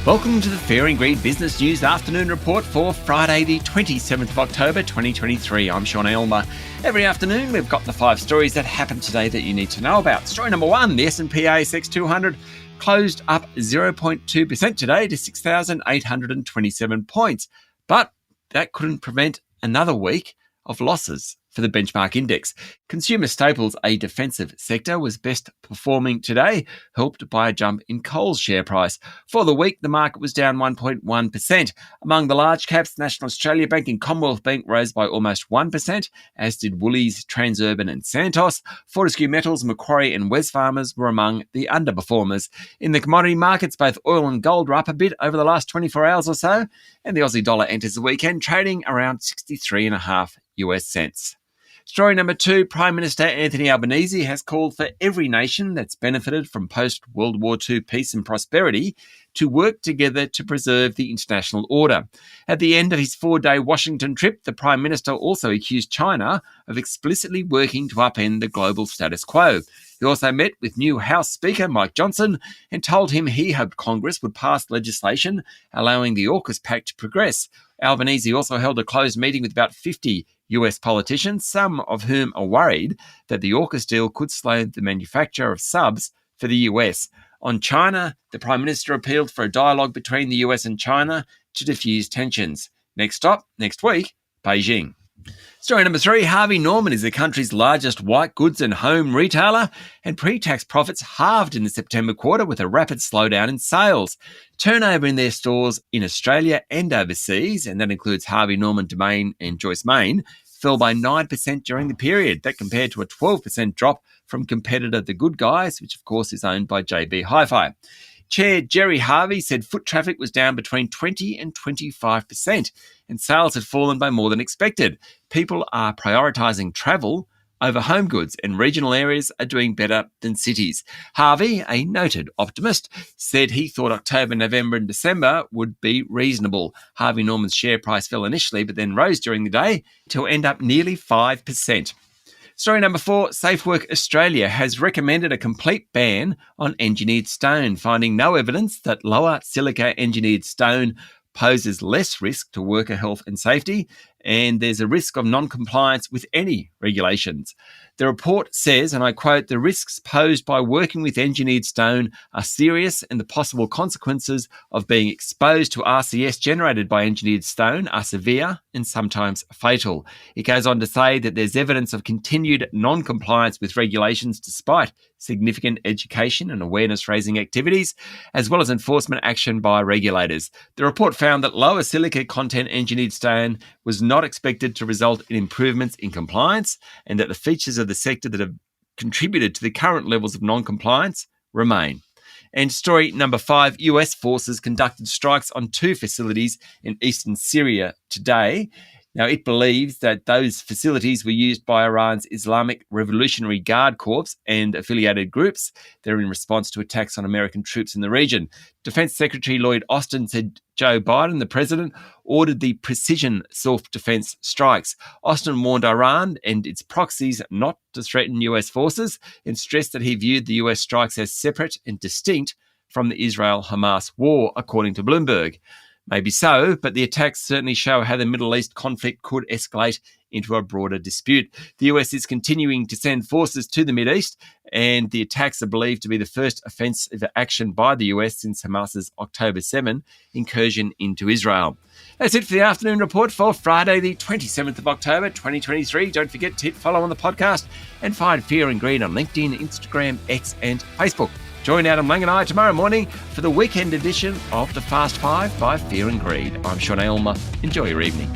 Welcome to the Fear and Greed Business News Afternoon Report for Friday the 27th of October 2023. I'm Sean Aylmer. Every afternoon we've got the 5 stories that happened today that you need to know about. Story number 1, the S&P ASX 200 closed up 0.2% today to 6,827 points. But that couldn't prevent another week of losses for the benchmark index. Consumer staples, a defensive sector, was best performing today, helped by a jump in Coles share price. For the week, the market was down 1.1%. Among the large caps, National Australia Bank and Commonwealth Bank rose by almost 1%, as did Woolies, Transurban and Santos. Fortescue Metals, Macquarie and Wesfarmers were among the underperformers. In the commodity markets, both oil and gold were up a bit over the last 24 hours or so, and the Aussie dollar enters the weekend trading around 63.5 US cents. Story number 2, Prime Minister Anthony Albanese has called for every nation that's benefited from post-World War II peace and prosperity to work together to preserve the international order. At the end of his 4-day Washington trip, the Prime Minister also accused China of explicitly working to upend the global status quo. He also met with new House Speaker Mike Johnson and told him he hoped Congress would pass legislation allowing the AUKUS Pact to progress. Albanese also held a closed meeting with about 50 US politicians, some of whom are worried that the AUKUS deal could slow the manufacture of subs for the US. On China, the Prime Minister appealed for a dialogue between the US and China to diffuse tensions. Next stop, next week, Beijing. Story number 3, Harvey Norman is the country's largest white goods and home retailer, and pre-tax profits halved in the September quarter with a rapid slowdown in sales. Turnover in their stores in Australia and overseas, and that includes Harvey Norman Domain and Joyce Main, fell by 9% during the period. That compared to a 12% drop from competitor The Good Guys, which of course is owned by JB Hi-Fi. Chair Gerry Harvey said foot traffic was down between 20 and 25%, and sales had fallen by more than expected. People are prioritising travel over home goods, and regional areas are doing better than cities. Harvey, a noted optimist, said he thought October, November and December would be reasonable. Harvey Norman's share price fell initially, but then rose during the day to end up nearly 5%. Story number 4, SafeWork Australia has recommended a complete ban on engineered stone, finding no evidence that lower silica engineered stone poses less risk to worker health and safety, and there's a risk of non-compliance with any regulations. The report says, and I quote, "The risks posed by working with engineered stone are serious, and the possible consequences of being exposed to RCS generated by engineered stone are severe and sometimes fatal." It goes on to say that there's evidence of continued non-compliance with regulations despite significant education and awareness-raising activities, as well as enforcement action by regulators. The report found that lower silica content engineered stone was not expected to result in improvements in compliance, and that the features of the sector that have contributed to the current levels of non-compliance remain. And story number 5, US forces conducted strikes on 2 facilities in eastern Syria today. Now, it believes that those facilities were used by Iran's Islamic Revolutionary Guard Corps and affiliated groups. They're in response to attacks on American troops in the region. Defense Secretary Lloyd Austin said Joe Biden, the president, ordered the precision self-defense strikes. Austin warned Iran and its proxies not to threaten US forces and stressed that he viewed the US strikes as separate and distinct from the Israel-Hamas war, according to Bloomberg. Maybe so, but the attacks certainly show how the Middle East conflict could escalate into a broader dispute. The US is continuing to send forces to the Mideast, and the attacks are believed to be the first offensive action by the US since Hamas's October 7 incursion into Israel. That's it for the afternoon report for Friday, the 27th of October, 2023. Don't forget to hit follow on the podcast and find Fear and Greed on LinkedIn, Instagram, X and Facebook. Join Adam Lang and I tomorrow morning for the weekend edition of the Fast 5 by Fear and Greed. I'm Sean Aylmer. Enjoy your evening.